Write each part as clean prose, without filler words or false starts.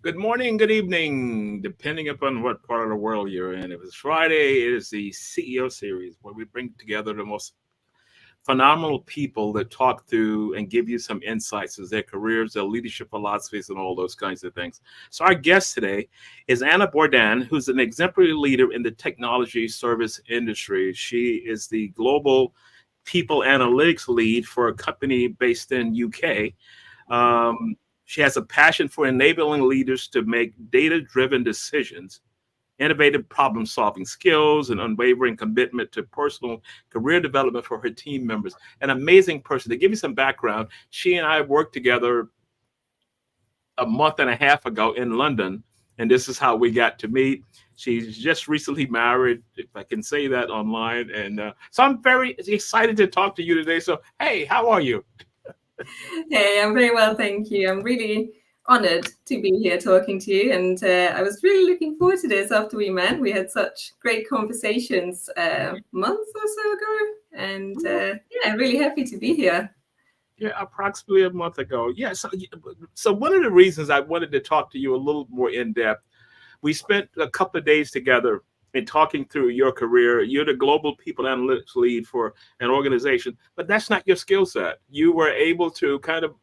Good morning, good evening, depending upon what part of the world you're in. If it's Friday, it is the CEO series where we bring together the most phenomenal people that talk through and give you some insights as their careers, their leadership philosophies, and all those kinds of things. So, our guest today is Anna Bojdan, who's an exemplary leader in the technology service industry. She is the global people analytics lead for a company based in UK. She has a passion for enabling leaders to make data-driven decisions, innovative problem-solving skills, and unwavering commitment to personal career development for her team members. An amazing person. To give you some background, she and I worked together a month and a half ago in London, and this is how we got to meet. She's just recently married, if I can say that online, and so I'm very excited to talk to you today. So, hey, how are you? Hey, I'm very well, thank you. I'm really honored to be here talking to you, and I was really looking forward to this after we met. We had such great conversations a month or so ago, and yeah, I'm really happy to be here. Yeah, approximately a month ago. Yeah, so one of the reasons I wanted to talk to you a little more in depth, we spent a couple of days together in talking through your career. You're the global people analytics lead for an organization, but that's not your skill set. You were able to kind of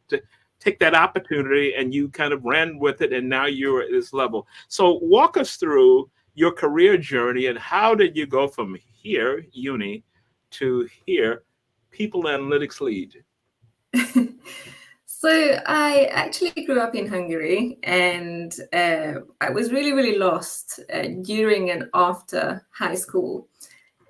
take that opportunity and you kind of ran with it, and now you're at this level. So walk us through your career journey and how did you go from here, uni, to here, people analytics lead? So I actually grew up in Hungary, and I was really, really lost during and after high school.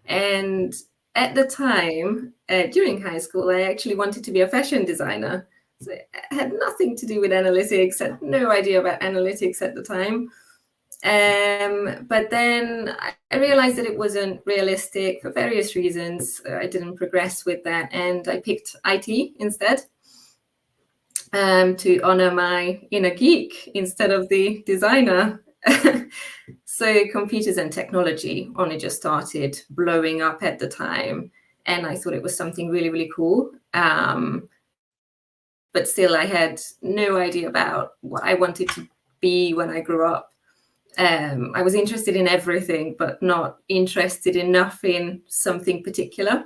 And at the time, during high school, I actually wanted to be a fashion designer. So it had nothing to do with analytics, had no idea about analytics at the time. But then I realized that it wasn't realistic for various reasons. I didn't progress with that, and I picked IT instead, to honor my inner geek instead of the designer. So computers and technology only just started blowing up at the time, and I thought it was something really, really cool. But still, I had no idea about what I wanted to be when I grew up. I was interested in everything, but not interested enough in something particular.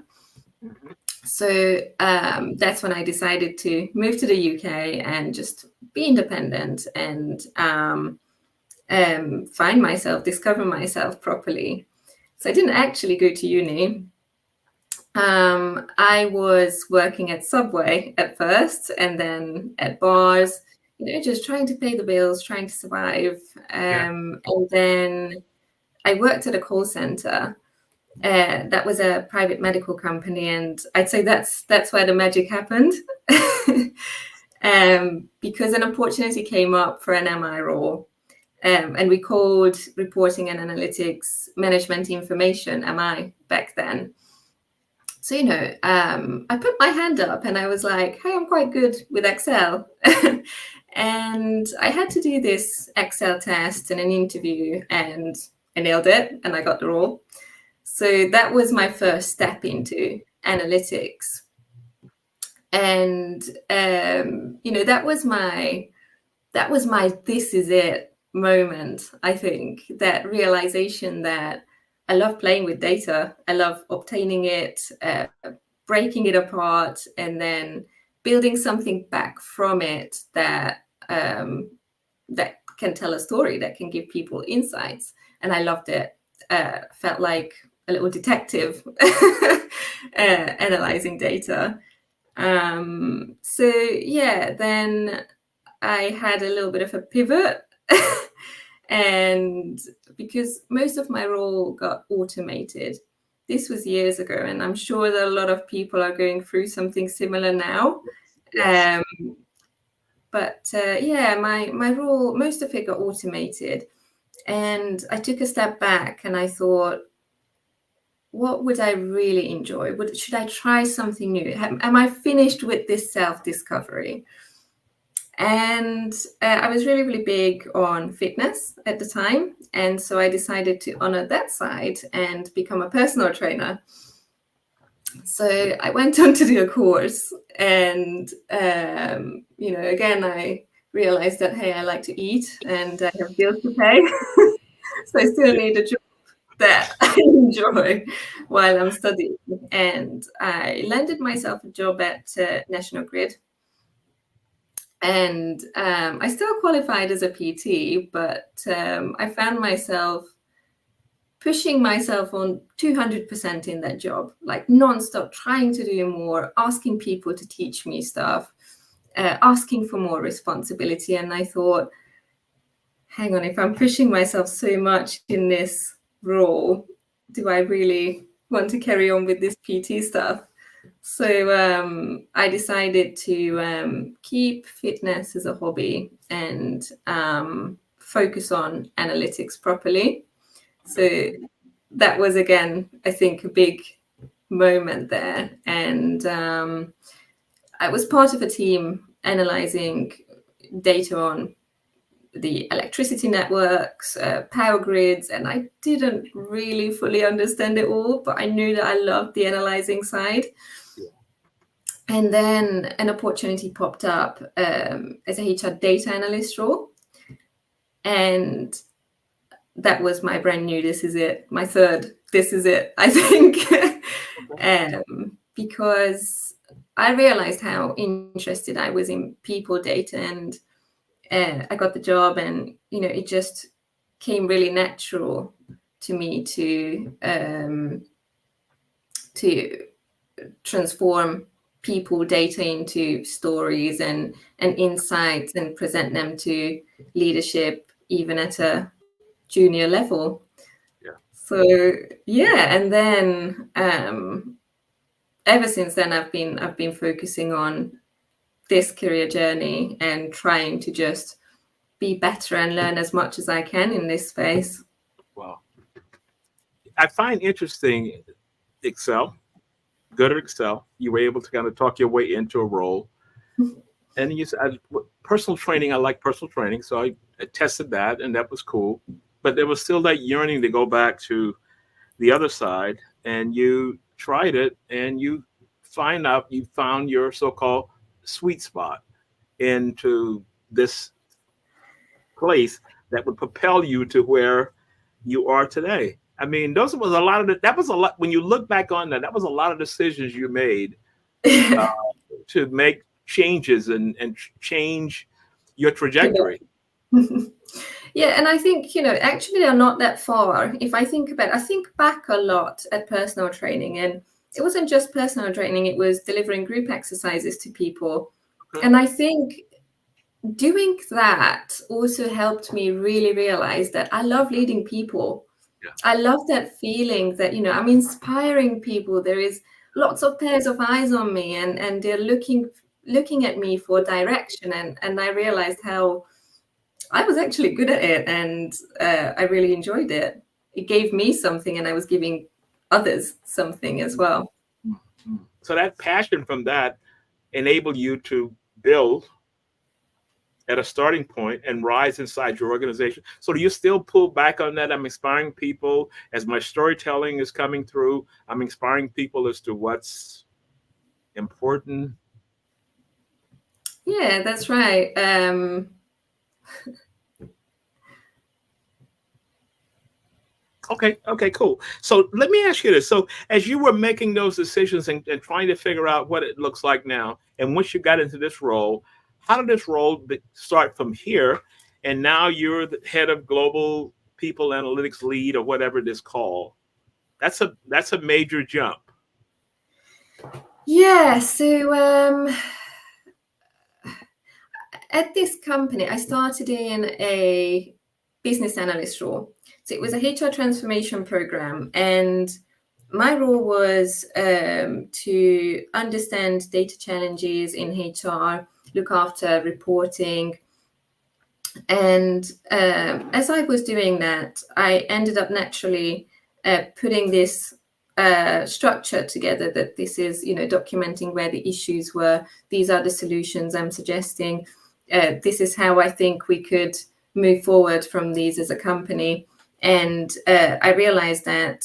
So that's when I decided to move to the UK and just be independent and find myself, discover myself properly. So I didn't actually go to uni. I was working at Subway at first, and then at bars, just trying to pay the bills, trying to survive. And then I worked at a call center. That was a private medical company, and I'd say that's where the magic happened. Because an opportunity came up for an MI role, and we called reporting and analytics management information MI back then. So, I put my hand up and I was like, hey, I'm quite good with Excel. And I had to do this Excel test and an interview, and I nailed it and I got the role. So that was my first step into analytics. And, that was my this is it moment, I think, that realization that I love playing with data. I love obtaining it, breaking it apart, and then building something back from it that can tell a story, that can give people insights. And I loved it. Felt like a little detective analyzing data. So yeah, then I had a little bit of a pivot. And because most of my role got automated, this was years ago, and I'm sure that a lot of people are going through something similar now. Yes. But yeah, my role, most of it got automated. And I took a step back and I thought, what would I really enjoy? Should I try something new? Am I finished with this self-discovery? And I was really, really big on fitness at the time. And so I decided to honor that side and become a personal trainer. So I went on to do a course, and, again, I realized that, hey, I like to eat and I have bills to pay. So I still need a job that I enjoy while I'm studying. And I landed myself a job at National Grid. And I still qualified as a PT, but I found myself pushing myself on 200% in that job, like nonstop, trying to do more, asking people to teach me stuff, asking for more responsibility. And I thought, hang on, if I'm pushing myself so much in this role, do I really want to carry on with this PT stuff? So I decided to keep fitness as a hobby and focus on analytics properly. So that was, again, I think, a big moment there. And I was part of a team analyzing data on the electricity networks, power grids, and I didn't really fully understand it all, but I knew that I loved the analyzing side. Yeah. And then an opportunity popped up as a HR data analyst role. And that was my brand new, this is it, my third, this is it, I think. Because I realized how interested I was in people data, and I got the job, and it just came really natural to me to transform people data into stories and insights and present them to leadership, even at a junior level. Yeah. So yeah, and then ever since then, I've been focusing on this career journey and trying to just be better and learn as much as I can in this space. Wow. I find interesting Excel, good at Excel. You were able to kind of talk your way into a role. And you said personal training, I like personal training. So I tested that, and that was cool. But there was still that yearning to go back to the other side, and you tried it, and you found your so-called sweet spot into this place that would propel you to where you are today. I mean, that was a lot. When you look back on that was a lot of decisions you made to make changes and change your trajectory. Yeah, and I think, actually they're not that far. If I think back a lot at personal training, and it wasn't just personal training, it was delivering group exercises to people. Okay. And I think doing that also helped me really realize that I love leading people. Yeah. I love that feeling that, I'm inspiring people. There is lots of pairs of eyes on me, and they're looking at me for direction. And I realized how I was actually good at it, and I really enjoyed it. It gave me something, and I was giving others something as well. So that passion from that enabled you to build at a starting point and rise inside your organization. So do you still pull back on that? I'm inspiring people as my storytelling is coming through. I'm inspiring people as to what's important. Yeah, that's right. Okay, cool. So let me ask you this. So as you were making those decisions and trying to figure out what it looks like now, and once you got into this role, how did this role start from here? And now you're the head of global people analytics lead, or whatever it is called. That's a major jump. Yeah. So at this company, I started in a business analyst role. So it was a HR transformation program, and my role was to understand data challenges in HR, look after reporting. And as I was doing that, I ended up naturally putting this structure together, that this is, documenting where the issues were. These are the solutions I'm suggesting. This is how I think we could move forward from these as a company. And I realized that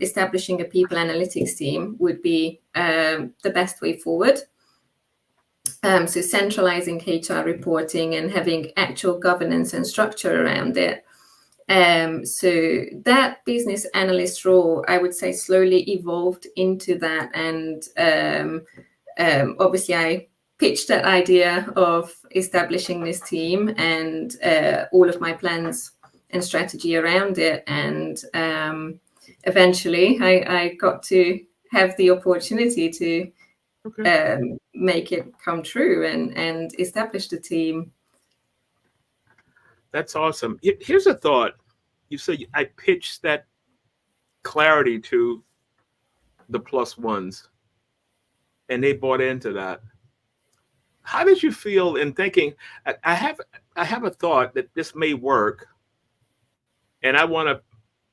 establishing a people analytics team would be the best way forward. So centralizing HR reporting and having actual governance and structure around it. So that business analyst role, I would say, slowly evolved into that. And obviously, I pitched that idea of establishing this team and all of my plans and strategy around it. And eventually, I got to have the opportunity to make it come true and establish the team. That's awesome. Here's a thought. You said I pitched that clarity to the plus ones, and they bought into that. How did you feel in thinking? I have a thought that this may work, and I want to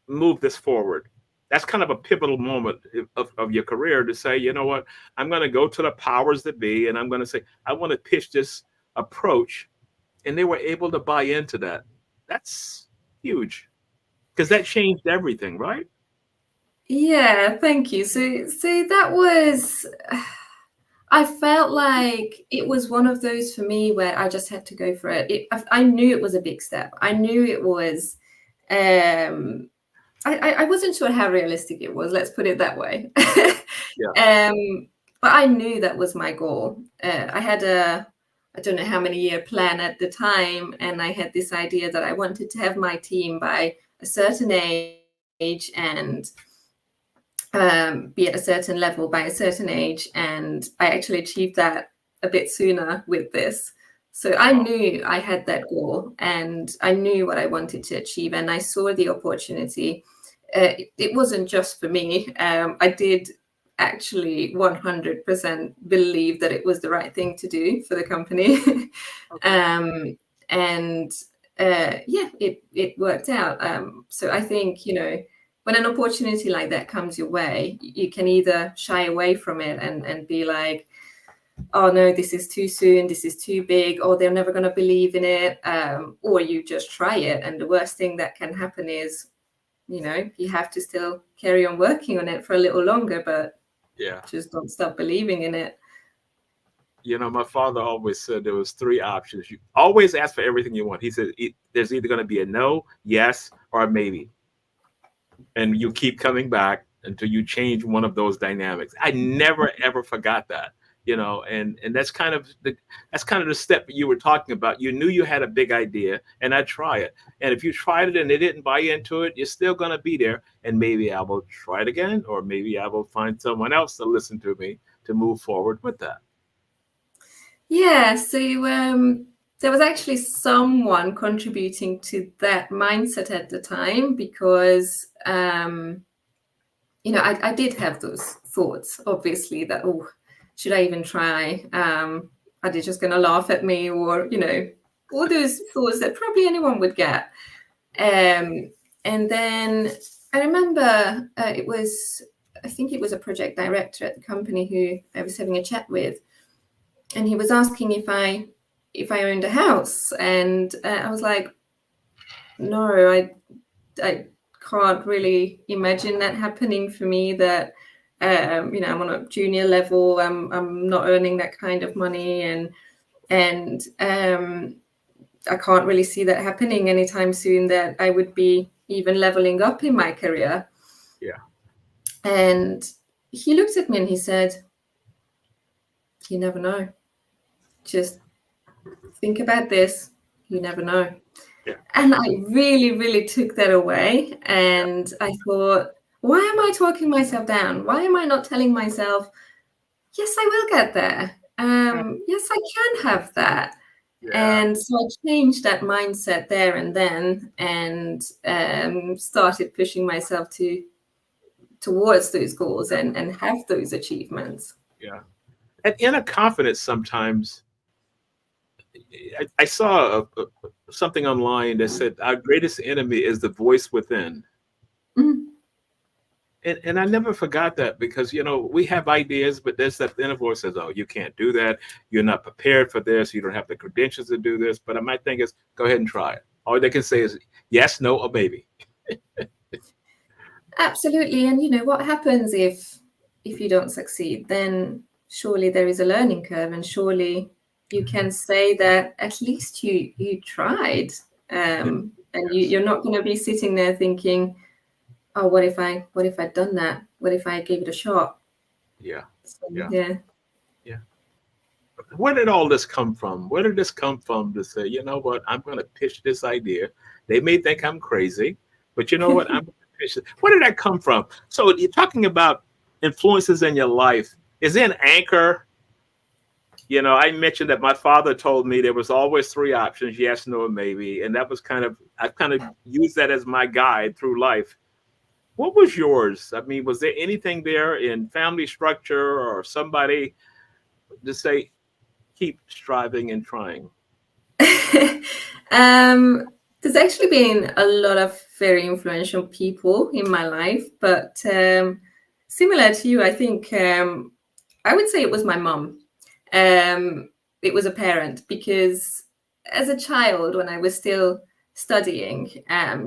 move this forward. That's kind of a pivotal moment of your career to say, you know what, I'm going to go to the powers that be, and I'm going to say, I want to pitch this approach, and they were able to buy into that. That's huge because that changed everything, right? Yeah, thank you. So that was, I felt like it was one of those for me where I just had to go for it. I knew it was a big step. I knew it was, I wasn't sure how realistic it was. Let's put it that way. Yeah. But I knew that was my goal. I had I don't know how many year plan at the time, and I had this idea that I wanted to have my team by a certain age and be at a certain level by a certain age. And I actually achieved that a bit sooner with this. So I knew I had that goal and I knew what I wanted to achieve, and I saw the opportunity. It wasn't just for me. I did actually 100% believe that it was the right thing to do for the company. And yeah, it worked out. So I think, when an opportunity like that comes your way, you can either shy away from it and be like, oh no, this is too soon, this is too big, or they're never going to believe in it, or you just try it. And the worst thing that can happen is, you have to still carry on working on it for a little longer, but just don't stop believing in it. My father always said there was three options. You always ask for everything you want. He said there's either going to be a no, yes, or a maybe. And you keep coming back until you change one of those dynamics. I never ever forgot that. And that's kind of the step you were talking about. You knew you had a big idea, and I try it. And if you tried it and they didn't buy into it, you're still going to be there. And maybe I will try it again, or maybe I will find someone else to listen to me to move forward with that. Yeah. So there was actually someone contributing to that mindset at the time because, I did have those thoughts, obviously, that, oh, should I even try? Are they just going to laugh at me? Or, all those thoughts that probably anyone would get. And then I remember I think it was a project director at the company who I was having a chat with. And he was asking if I owned a house. And I was like, no, I can't really imagine that happening for me, that I'm on a junior level, I'm not earning that kind of money, and I can't really see that happening anytime soon, that I would be even leveling up in my career. Yeah. And he looked at me and he said, you never know. Just think about this. You never know. Yeah. And I really, really took that away. And I thought, why am I talking myself down? Why am I not telling myself, yes, I will get there. Yes, I can have that. Yeah. And so I changed that mindset there and then, and started pushing myself towards those goals and have those achievements. Yeah. And inner confidence sometimes. I saw something online that said our greatest enemy is the voice within. Mm-hmm. And I never forgot that, because, we have ideas, but there's that inner voice says, oh, you can't do that. You're not prepared for this. You don't have the credentials to do this. But my thing is, go ahead and try it. All they can say is yes, no, or maybe. Absolutely. And what happens if you don't succeed? Then surely there is a learning curve, and surely you can say that at least you tried. And you're not going to be sitting there thinking, oh, what if I'd done that? What if I gave it a shot? Yeah. So, Yeah. Where did all this come from? Where did this come from to say, you know what, I'm going to pitch this idea? They may think I'm crazy, but you know what, I'm going to pitch it. Where did that come from? So you're talking about influences in your life. Is there an anchor? You know, I mentioned that my father told me there was always three options: yes, no, or maybe. And that was I kind of used that as my guide through life. What was yours? I mean, was there anything there in family structure or somebody to say, keep striving and trying? There's actually been a lot of very influential people in my life, but similar to you, I think I would say it was my mum. It was a parent, because as a child, when I was still studying,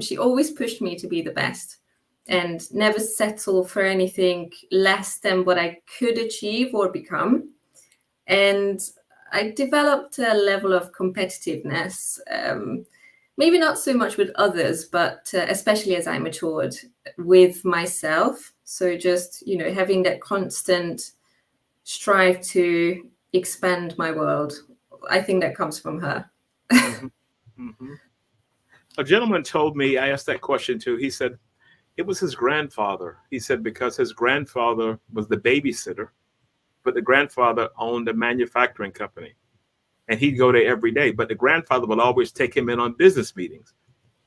she always pushed me to be the best and never settle for anything less than what I could achieve or become. And I developed a level of competitiveness, maybe not so much with others, but especially as I matured, with myself. So just, having that constant strive to expand my world. I think that comes from her. Mm-hmm. Mm-hmm. A gentleman told me, I asked that question too. He said it was his grandfather. He said because his grandfather was the babysitter, but the grandfather owned a manufacturing company and he'd go there every day. But the grandfather would always take him in on business meetings,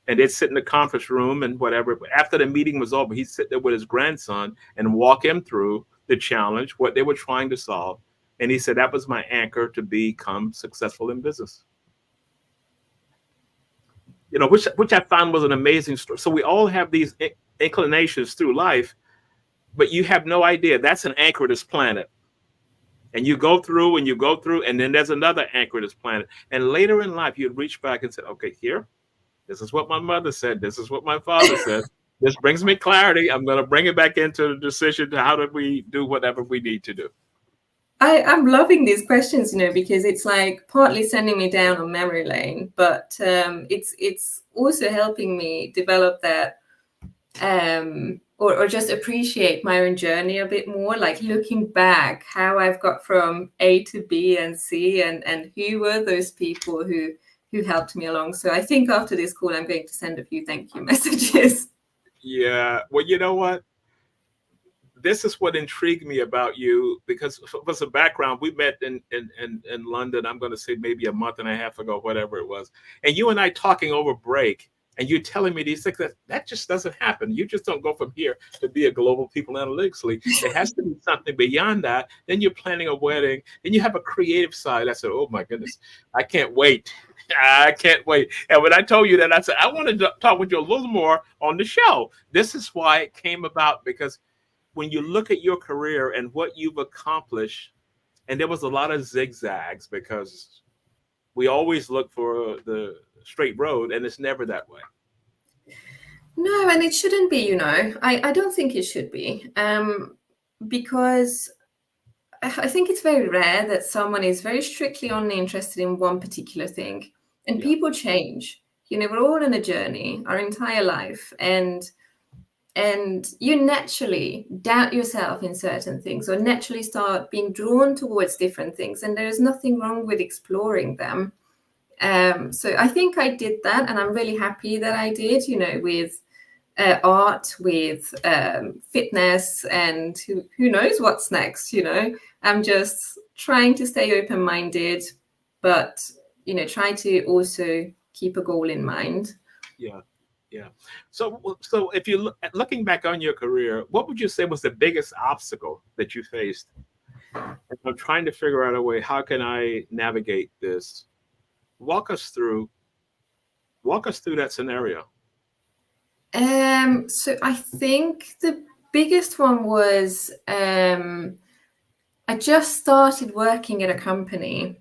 and they'd sit in the conference room and whatever. But after the meeting was over, he'd sit there with his grandson and walk him through the challenge, what they were trying to solve. And he said, that was my anchor to become successful in business. You know, which I found was an amazing story. So we all have these inclinations through life, but you have no idea. That's an anchor to this planet. And you go through and you go through, and then there's another anchor to this planet. And later in life, you'd reach back and say, okay, here, this is what my mother said. This is what my father said. This brings me clarity. I'm going to bring it back into the decision to how do we do whatever we need to do. I'm loving these questions, because it's like partly sending me down on memory lane, but it's also helping me develop that or just appreciate my own journey a bit more, like looking back how I've got from A to B and C, and who were those people who helped me along. So I think after this call, I'm going to send a few thank you messages. Yeah. Well, you know what? This is what intrigued me about you, because for some background, we met in London, I'm going to say maybe a month and a half ago, whatever it was. And you and I talking over break, and you're telling me these things that just doesn't happen. You just don't go from here to be a global people analytics lead. It has to be something beyond that. Then you're planning a wedding, then you have a creative side. I said, oh my goodness, I can't wait. I can't wait. And when I told you that, I said, I want to talk with you a little more on the show. This is why it came about, because when you look at your career and what you've accomplished, and there was a lot of zigzags, because we always look for the straight road, and it's never that way. No, and it shouldn't be, I don't think it should be, because I think it's very rare that someone is very strictly only interested in one particular thing, and people change. We're all on a journey our entire life, and you naturally doubt yourself in certain things, or naturally start being drawn towards different things, and there is nothing wrong with exploring them. So I think I did that, and I'm really happy that I did, with art, with fitness, and who knows what's next. I'm just trying to stay open-minded, but try to also keep a goal in mind. Yeah. So if you looking back on your career, what would you say was the biggest obstacle that you faced? And I'm trying to figure out a way, how can I navigate this? Walk us through that scenario. So I think the biggest one was I just started working at a company,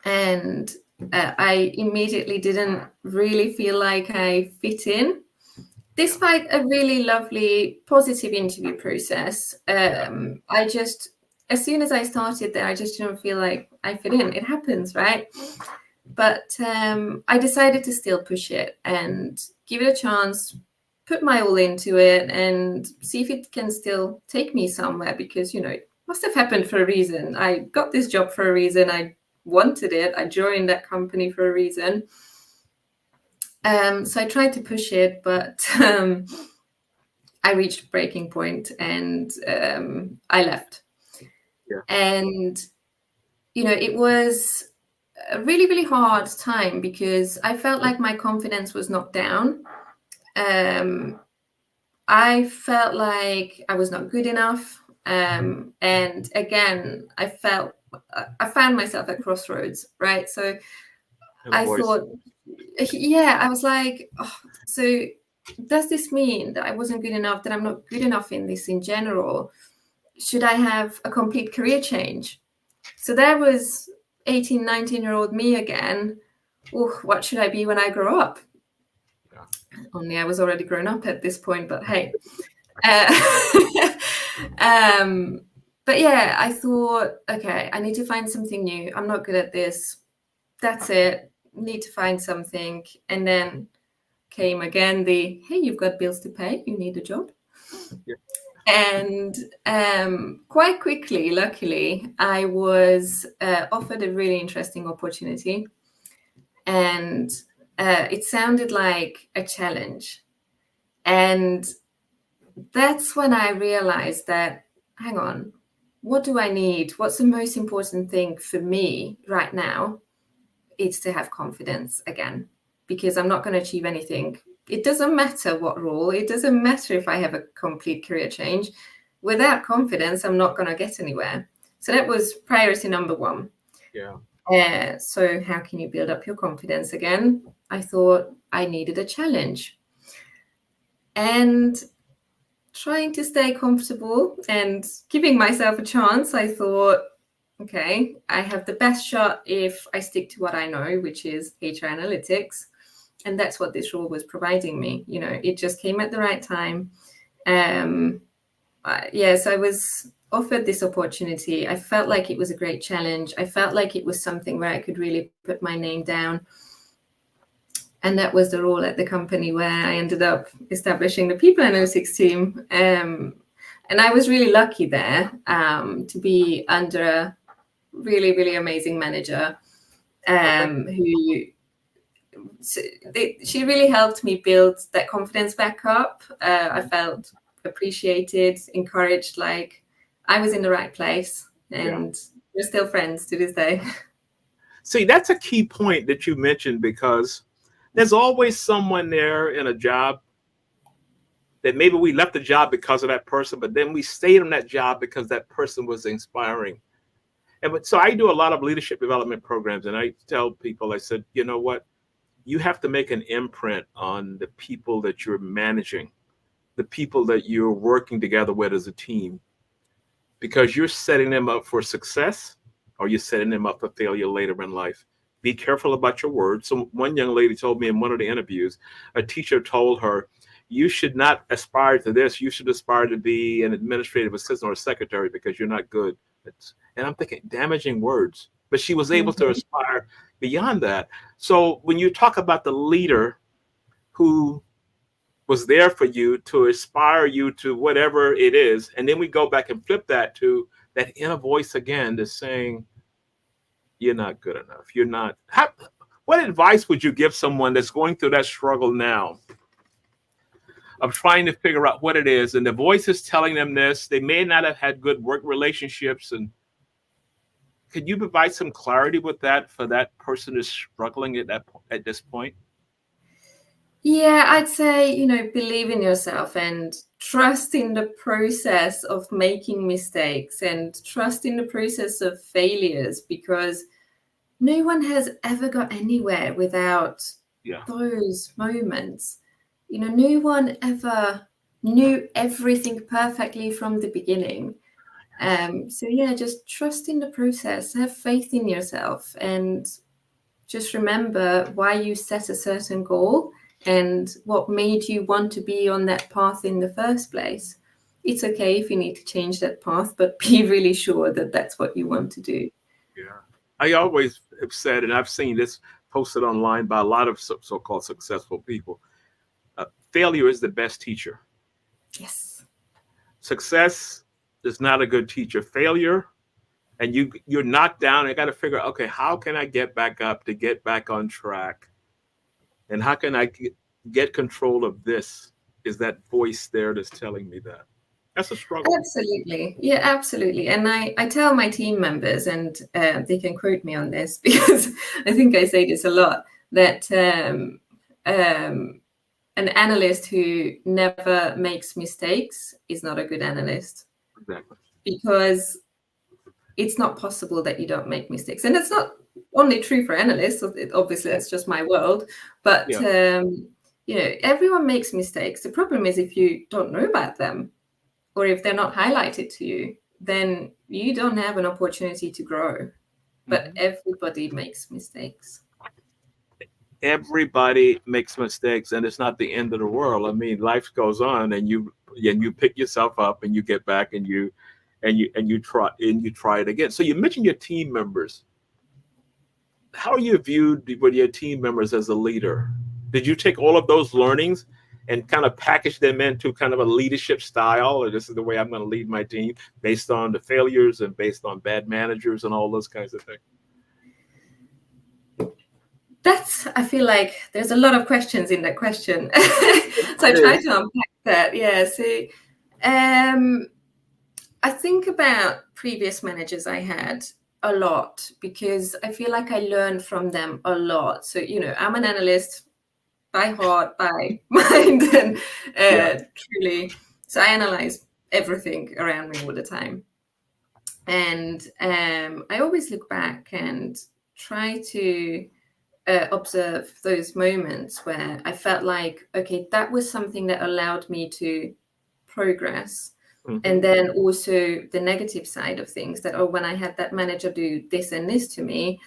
and I immediately didn't really feel like I fit in, despite a really lovely, positive interview process. I just as soon as I started there, I just didn't feel like I fit in. It happens, right? But I decided to still push it and give it a chance, put my all into it, and see if it can still take me somewhere, because, you know, it must have happened for a reason. I got this job for a reason. I wanted it. I joined that company for a reason. So I tried to push it, but I reached breaking point, and I left. Yeah. And, you know, it was a really, really hard time, because I felt like my confidence was knocked down. I felt like I was not good enough. And again, I found myself at crossroads, right? So I thought, yeah, I was like, oh, so does this mean that I wasn't good enough, that I'm not good enough in this in general? Should I have a complete career change? So there was 18, 19-year-old me again. Oh, what should I be when I grow up? Yeah. Only I was already grown up at this point, but hey. But yeah, I thought, okay, I need to find something new. I'm not good at this. That's it. Need to find something. And then came again the, hey, you've got bills to pay. You need a job. Yeah. And quite quickly, luckily, I was offered a really interesting opportunity. And it sounded like a challenge. And that's when I realized that, hang on, what do I need? What's the most important thing for me right now? It's to have confidence again, because I'm not going to achieve anything. It doesn't matter what role. It doesn't matter if I have a complete career change. Without confidence, I'm not going to get anywhere. So that was priority number one. Yeah. So how can you build up your confidence again? I thought I needed a challenge. And trying to stay comfortable and giving myself a chance, I thought, okay, I have the best shot if I stick to what I know, which is HR analytics. And that's what this role was providing me. You know, it just came at the right time. So I was offered this opportunity. I felt like it was a great challenge. I felt like it was something where I could really put my name down. And that was the role at the company where I ended up establishing the people analytics team. And I was really lucky there to be under a really, really amazing manager she really helped me build that confidence back up. I felt appreciated, encouraged, like I was in the right place, and we're still friends to this day. See, that's a key point that you mentioned, because there's always someone there in a job that maybe we left the job because of that person, but then we stayed on that job because that person was inspiring. And so I do a lot of leadership development programs, and I tell people, I said, you know what? You have to make an imprint on the people that you're managing, the people that you're working together with as a team, because you're setting them up for success, or you're setting them up for failure later in life. Be careful about your words. So one young lady told me in one of the interviews, a teacher told her, you should not aspire to this. You should aspire to be an administrative assistant or a secretary, because you're not good. And I'm thinking, damaging words. But she was able to aspire beyond that. So when you talk about the leader who was there for you to inspire you to whatever it is, and then we go back and flip that to that inner voice again that's saying, you're not good enough. You're not. What advice would you give someone that's going through that struggle now of trying to figure out what it is, and the voice is telling them this? They may not have had good work relationships, and could you provide some clarity with that for that person who's struggling at this point? Yeah, I'd say, believe in yourself and trust in the process of making mistakes and trust in the process of failures, because no one has ever got anywhere without those moments. No one ever knew everything perfectly from the beginning. Just trust in the process, have faith in yourself, and just remember why you set a certain goal and what made you want to be on that path in the first place. it's okay if you need to change that path, but be really sure that that's what you want to do. Yeah. I always have said, and I've seen this posted online by a lot of so-called successful people, failure is the best teacher. Yes. Success is not a good teacher. Failure, and you're knocked down, and you got to figure out, okay, how can I get back up to get back on track? And how can I get control of this? Is that voice there that's telling me that? That's a struggle. Absolutely. Yeah, absolutely. And I tell my team members, and they can quote me on this because I think I say this a lot, that an analyst who never makes mistakes is not a good analyst. Exactly. Because it's not possible that you don't make mistakes. And it's not only true for analysts. Obviously, that's just my world. But, everyone makes mistakes. The problem is if you don't know about them, or if they're not highlighted to you, then you don't have an opportunity to grow. But everybody makes mistakes. Everybody makes mistakes, and it's not the end of the world. I mean, life goes on, and you pick yourself up, and you get back, and you try it again. So you mentioned your team members. How are you viewed with your team members as a leader? Did you take all of those learnings and kind of package them into kind of a leadership style, or this is the way I'm going to lead my team based on the failures and based on bad managers and all those kinds of things? I feel like there's a lot of questions in that question. So I try to unpack that. Yeah. So I think about previous managers I had a lot because I feel like I learned from them a lot. So, I'm an analyst by heart, by mind, and truly. So I analyze everything around me all the time. And I always look back and try to observe those moments where I felt like, okay, that was something that allowed me to progress. And then also the negative side of things that, when I had that manager do this and this to me,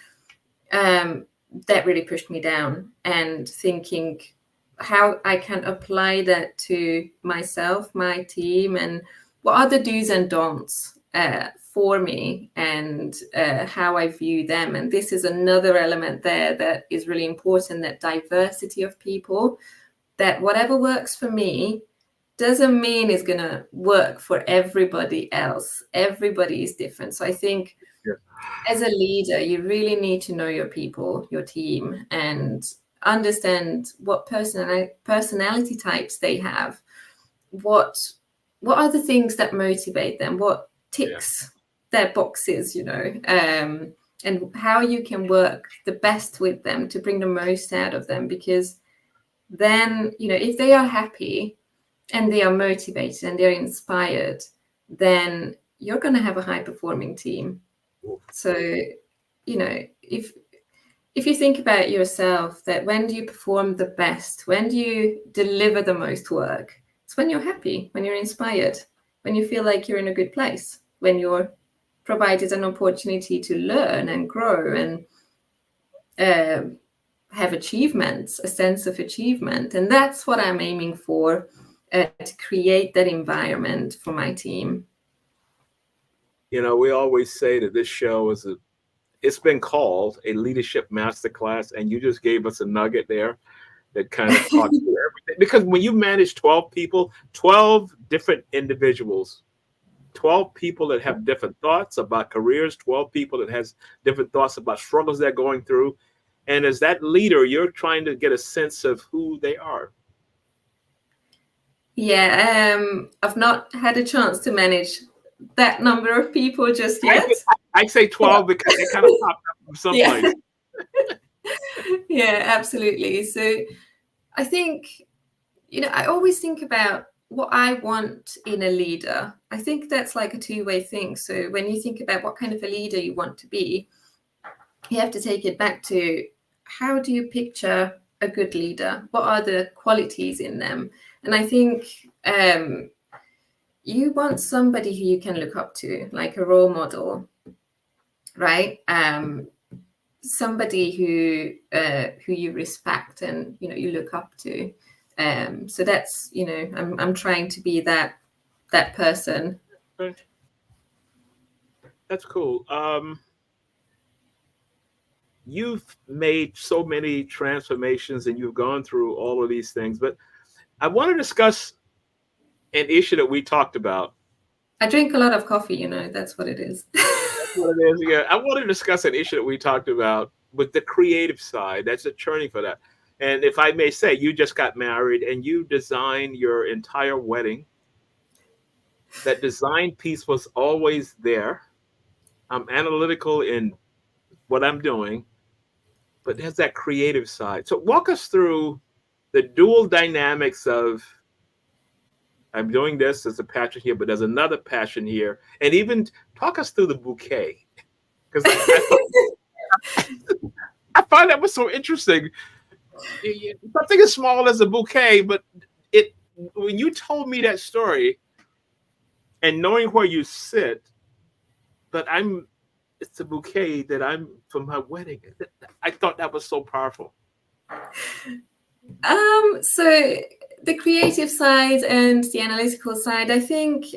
that really pushed me down, and thinking how I can apply that to myself, my team, and what are the do's and don'ts for me, and how I view them. And this is another element there that is really important, that diversity of people, that whatever works for me doesn't mean it's going to work for everybody else. Everybody is different. So I think as a leader, you really need to know your people, your team, and understand what personality types they have. What are the things that motivate them? What ticks their boxes, and how you can work the best with them to bring the most out of them. Because then, if they are happy and they are motivated and they're inspired, then you're going to have a high-performing team. So, if you think about yourself, that when do you perform the best? When do you deliver the most work? It's when you're happy, when you're inspired, when you feel like you're in a good place, when you're provided an opportunity to learn and grow and have achievements, a sense of achievement. And that's what I'm aiming for, to create that environment for my team. We always say that this show it's been called a leadership masterclass, and you just gave us a nugget there that kind of talks through everything. Because when you manage 12 people, 12 different individuals, 12 people that have different thoughts about careers, 12 people that has different thoughts about struggles they're going through. And as that leader, you're trying to get a sense of who they are. Yeah, I've not had a chance to manage that number of people just yet. I say 12 because they kind of popped up from someplace. Yeah, absolutely. So I think, I always think about what I want in a leader. I think that's like a two-way thing. So when you think about what kind of a leader you want to be, you have to take it back to, how do you picture a good leader? What are the qualities in them? And I think you want somebody who you can look up to, like a role model, right? Somebody who you respect and you look up to. So that's I'm trying to be that that person. Okay. That's cool. You've made so many transformations and you've gone through all of these things, but I want to discuss an issue that we talked about. I drink a lot of coffee, you know, that's what it is. That's what it is. Yeah, I want to discuss an issue that we talked about with the creative side. That's a journey for that. And if I may say, you just got married and you designed your entire wedding. That design piece was always there. I'm analytical in what I'm doing, but there's that creative side. So walk us through the dual dynamics of I'm doing this, there's a passion here, but there's another passion here. And even talk us through the bouquet. Because I find that was so interesting. Something as small as a bouquet, but it when you told me that story and knowing where you sit, but it's a bouquet that I'm for my wedding. I thought that was so powerful. So the creative side and the analytical side, I think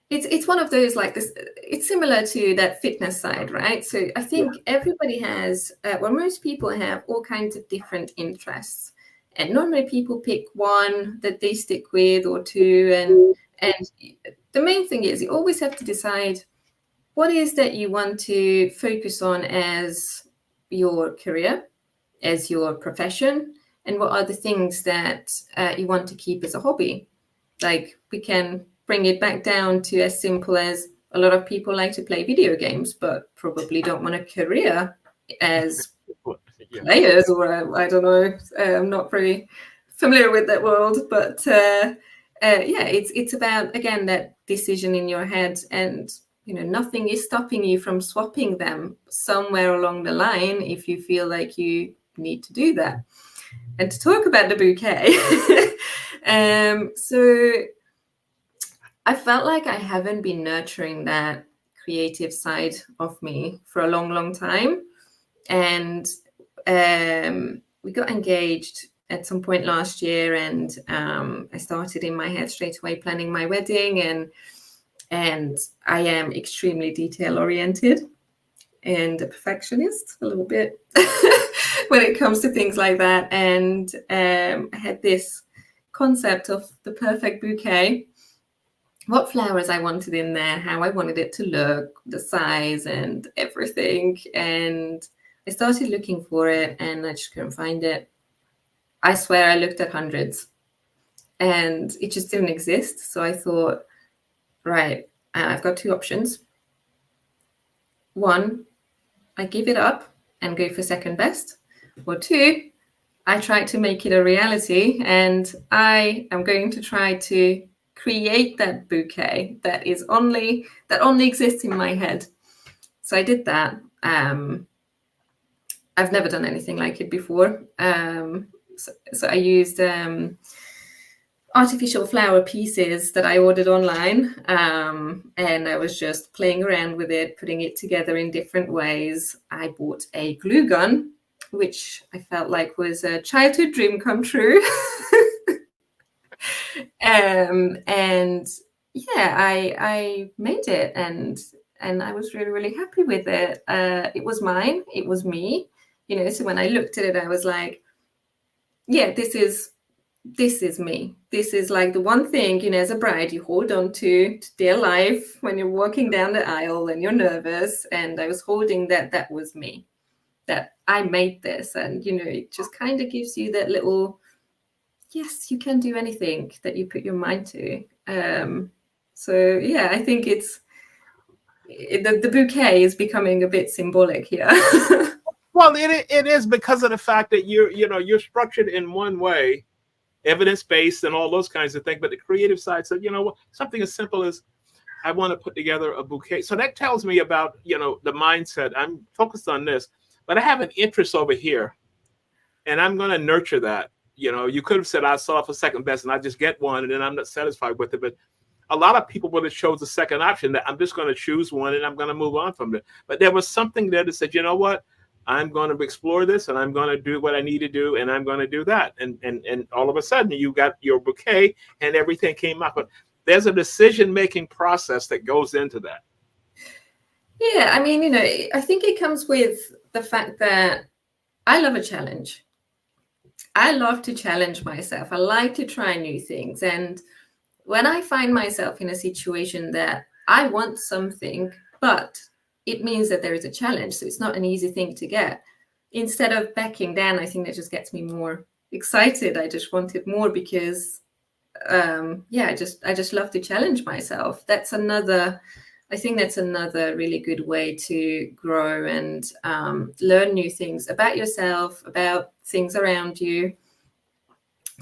it's one of those like this. It's similar to that fitness side, right? So I think everybody has, well, most people have all kinds of different interests, and normally people pick one that they stick with or two, and the main thing is you always have to decide what is that you want to focus on as your career, as your profession, and what are the things that you want to keep as a hobby. Like we can bring it back down to as simple as a lot of people like to play video games, but probably don't want a career as players, or I don't know. I'm not very familiar with that world, but it's about, again, that decision in your head, and you know, nothing is stopping you from swapping them somewhere along the line if you feel like you need to do that. And to talk about the bouquet, so I felt like I haven't been nurturing that creative side of me for a long, long time. And we got engaged at some point last year, and I started in my head straight away planning my wedding, and I am extremely detail oriented and a perfectionist a little bit when it comes to things like that. And I had this concept of the perfect bouquet, what flowers I wanted in there, how I wanted it to look, the size and everything. And I started looking for it and I just couldn't find it. I swear I looked at hundreds and it just didn't exist. So I thought, right, I've got two options. One, I give it up and go for second best. Or two, I try to make it a reality, and I am going to try to create that bouquet that only exists in my head. So I did that. I've never done anything like it before. So I used artificial flower pieces that I ordered online, and I was just playing around with it, putting it together in different ways. I bought a glue gun, which I felt like was a childhood dream come true. And yeah, I made it, and I was really, really happy with it. It was mine. It was me. You know, so when I looked at it, I was like, yeah, this is me. This is like the one thing, you know, as a bride you hold on to dear life when you're walking down the aisle and you're nervous. And I was holding that was me, that I made this. And, you know, it just kind of gives you that little, yes, you can do anything that you put your mind to. So, yeah, I think the bouquet is becoming a bit symbolic here. Well, it is because of the fact that you're structured in one way, evidence-based and all those kinds of things. But the creative side said, you know what, something as simple as I want to put together a bouquet. So that tells me about, you know, the mindset. I'm focused on this, but I have an interest over here and I'm going to nurture that. You know, you could have said I saw for second best and I just get one and then I'm not satisfied with it. But a lot of people would have chose the second option, that I'm just going to choose one and I'm going to move on from it. But there was something there that said, you know what, I'm going to explore this, and I'm going to do what I need to do, and I'm going to do that. And all of a sudden you got your bouquet and everything came up. But there's a decision-making process that goes into that. Yeah, I mean, I think it comes with the fact that I love a challenge. I love to challenge myself. I like to try new things. And when I find myself in a situation that I want something, but it means that there is a challenge, so it's not an easy thing to get, instead of backing down, I think that just gets me more excited. I just want it more because, I just love to challenge myself. I think that's another really good way to grow and learn new things about yourself, about things around you.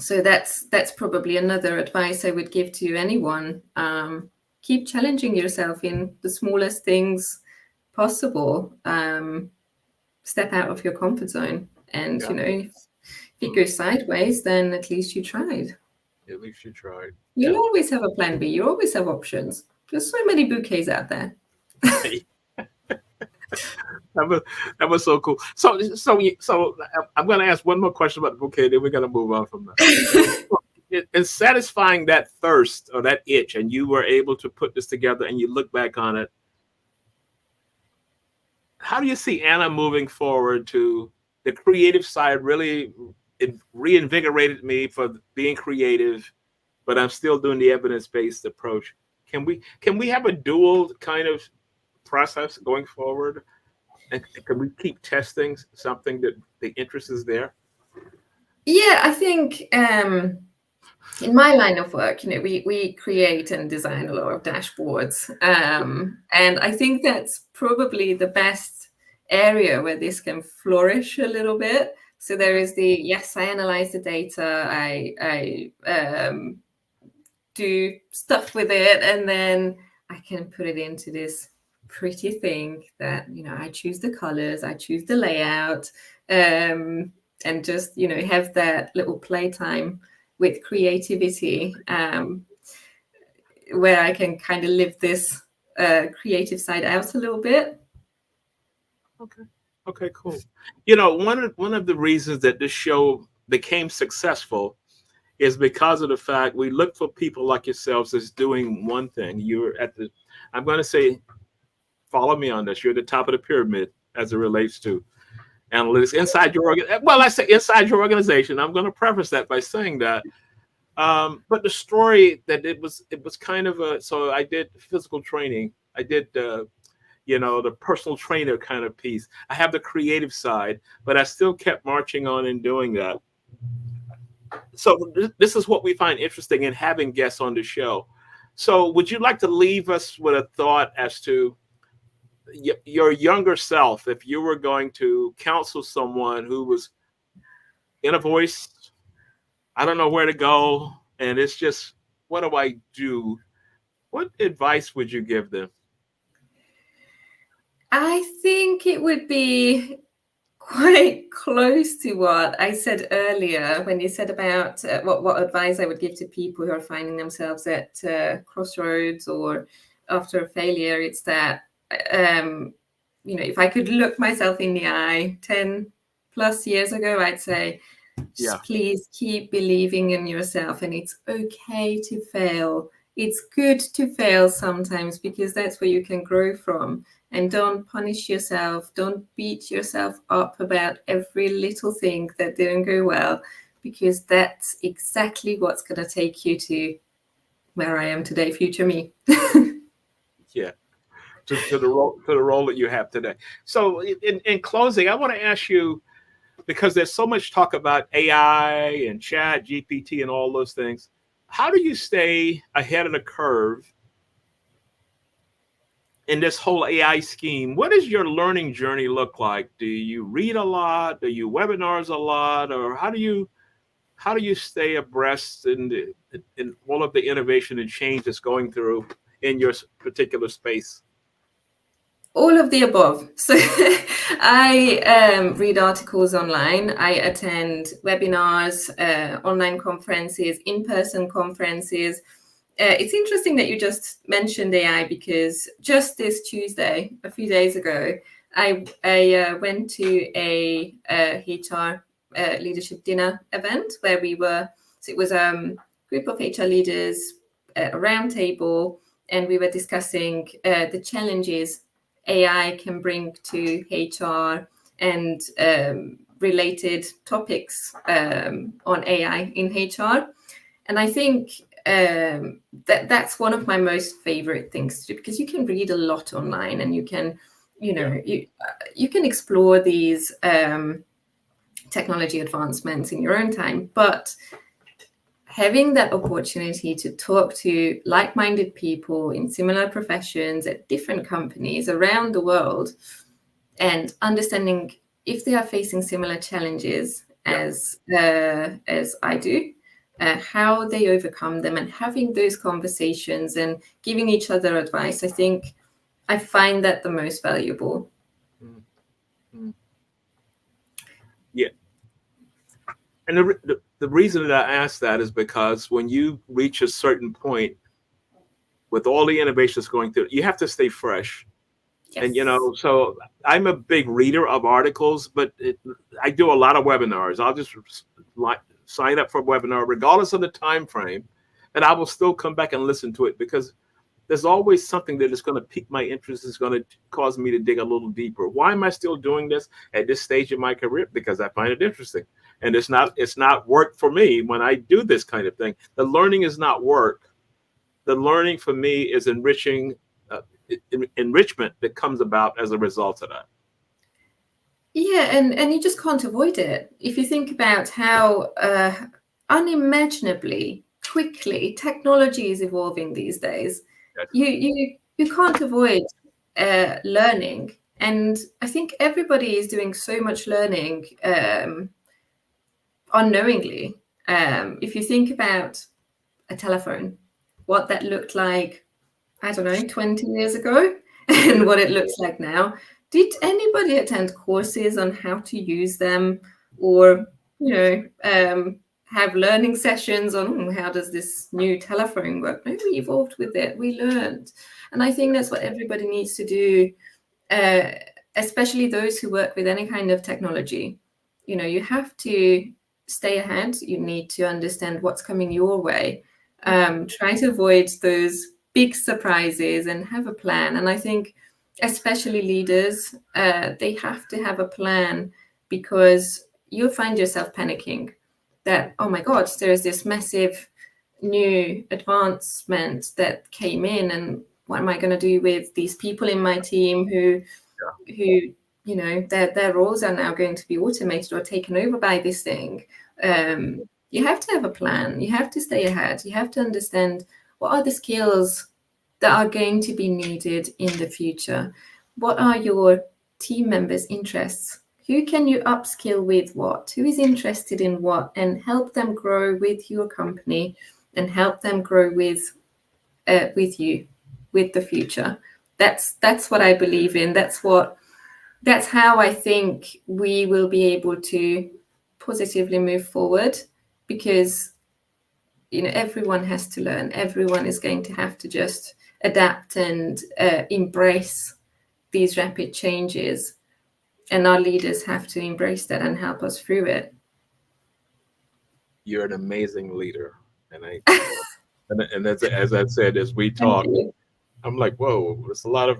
So that's probably another advice I would give to anyone. Keep challenging yourself in the smallest things possible. Step out of your comfort zone. And, if it goes sideways, then at least you tried. At least you tried. You'll always have a plan B. You always have options. There's so many bouquets out there. That was so cool. So I'm going to ask one more question about the bouquet, then we're going to move on from that. It's satisfying that thirst or that itch, and you were able to put this together, and you look back on it. How do you see Anna moving forward? To the creative side really, it reinvigorated me for being creative, but I'm still doing the evidence-based approach. Can we have a dual kind of process going forward? And can we keep testing something that the interest is there? Yeah, I think in my line of work, we create and design a lot of dashboards. And I think that's probably the best area where this can flourish a little bit. So there is I analyze the data, I do stuff with it, and then I can put it into this pretty thing that, I choose the colors, I choose the layout, and just, have that little playtime with creativity, where I can kind of live this creative side out a little bit. Okay, cool. One of the reasons that this show became successful is because of the fact we look for people like yourselves that's doing one thing. You're I'm going to say, follow me on this. You're at the top of the pyramid as it relates to analytics inside your I say inside your organization. I'm going to preface that by saying that. But the story that it was kind of so I did physical training. I did the personal trainer kind of piece. I have the creative side, but I still kept marching on and doing that. So this is what we find interesting in having guests on the show. So would you like to leave us with a thought as to your younger self, if you were going to counsel someone who was in a voice, I don't know where to go, and it's just, what do I do? What advice would you give them? I think it would be quite close to what I said earlier when you said about what advice I would give to people who are finding themselves at crossroads or after a failure. It's that, if I could look myself in the eye 10 plus years ago, I'd say, please keep believing in yourself, and it's okay to fail. It's good to fail sometimes, because that's where you can grow from. And don't punish yourself. Don't beat yourself up about every little thing that didn't go well, because that's exactly what's going to take you to where I am today, future me. Yeah, to the role that you have today. So in closing, I want to ask you, because there's so much talk about AI and chat, GPT and all those things, how do you stay ahead of the curve in this whole AI scheme? What does your learning journey look like? Do you read a lot? Do you webinars a lot? Or how do you stay abreast in all of the innovation and change that's going through in your particular space? All of the above. So I read articles online. I attend webinars, online conferences, in-person conferences. It's interesting that you just mentioned AI, because just this Tuesday, a few days ago, I went to a HR leadership dinner event where so it was a group of HR leaders at a round table, and we were discussing the challenges AI can bring to HR and related topics on AI in HR. And I think that's one of my most favorite things to do, because you can read a lot online, and you can, you can explore these technology advancements in your own time. But having that opportunity to talk to like-minded people in similar professions at different companies around the world, and understanding if they are facing similar challenges as I do, how they overcome them, and having those conversations and giving each other advice, I think I find that the most valuable. Mm-hmm. Yeah. And the reason that I ask that is because when you reach a certain point with all the innovations going through, you have to stay fresh. Yes. And, so I'm a big reader of articles, but I do a lot of webinars. I'll just sign up for a webinar, regardless of the time frame, and I will still come back and listen to it, because there's always something that is going to pique my interest, is going to cause me to dig a little deeper. Why am I still doing this at this stage of my career? Because I find it interesting. And it's not work for me when I do this kind of thing. The learning is not work. The learning for me is enrichment that comes about as a result of that. Yeah, and you just can't avoid it. If you think about how unimaginably quickly technology is evolving these days, yes. you can't avoid learning. And I think everybody is doing so much learning unknowingly. If you think about a telephone, what that looked like, I don't know, 20 years ago, and what it looks like now. Did anybody attend courses on how to use them, or, have learning sessions on how does this new telephone work? No, we evolved with it. We learned. And I think that's what everybody needs to do, especially those who work with any kind of technology. You have to stay ahead. You need to understand what's coming your way. Try to avoid those big surprises and have a plan. And I think especially leaders, they have to have a plan, because you'll find yourself panicking that, oh my God, there's this massive new advancement that came in, and what am I going to do with these people in my team who their roles are now going to be automated or taken over by this thing. You have to have a plan. You have to stay ahead. You have to understand what are the skills that are going to be needed in the future. What are your team members' interests? Who can you upskill with what? Who is interested in what? And help them grow with your company, and help them grow with you, with the future. That's what I believe in. That's how I think we will be able to positively move forward, because everyone has to learn. Everyone is going to have to just adapt and embrace these rapid changes, and our leaders have to embrace that and help us through it. You're an amazing leader, and as I said, as we talk, I'm like, whoa, there's a lot of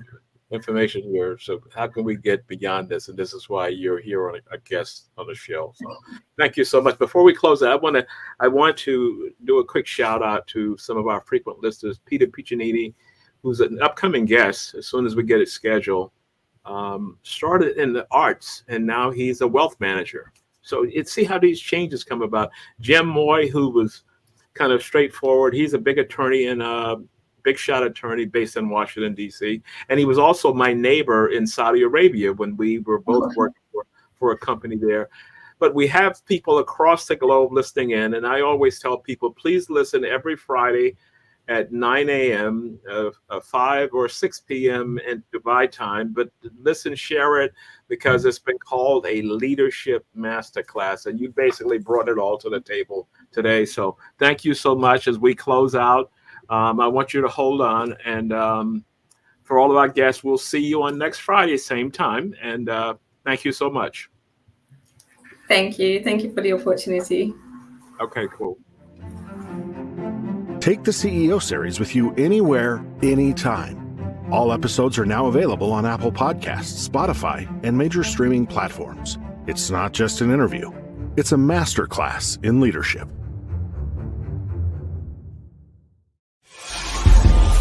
information here. So how can we get beyond this? And this is why you're here on a guest on the show. So thank you so much. Before we close out, I want to do a quick shout out to some of our frequent listeners. Peter Piccinini, who's an upcoming guest as soon as we get it scheduled, started in the arts, and now he's a wealth manager. So see how these changes come about. Jim Moy, who was kind of straightforward. He's a big attorney and big shot attorney based in Washington, D.C. And he was also my neighbor in Saudi Arabia when we were both working for a company there. But we have people across the globe listening in. And I always tell people, please listen every Friday at 9 a.m., 5 or 6 p.m. in Dubai time. But listen, share it, because it's been called a leadership masterclass. And you basically brought it all to the table today. So thank you so much. As we close out, I want you to hold on. And for all of our guests, we'll see you on next Friday, same time. And thank you so much. Thank you. Thank you for the opportunity. Okay, cool. Take the CEO series with you anywhere, anytime. All episodes are now available on Apple Podcasts, Spotify, and major streaming platforms. It's not just an interview. It's a masterclass in leadership.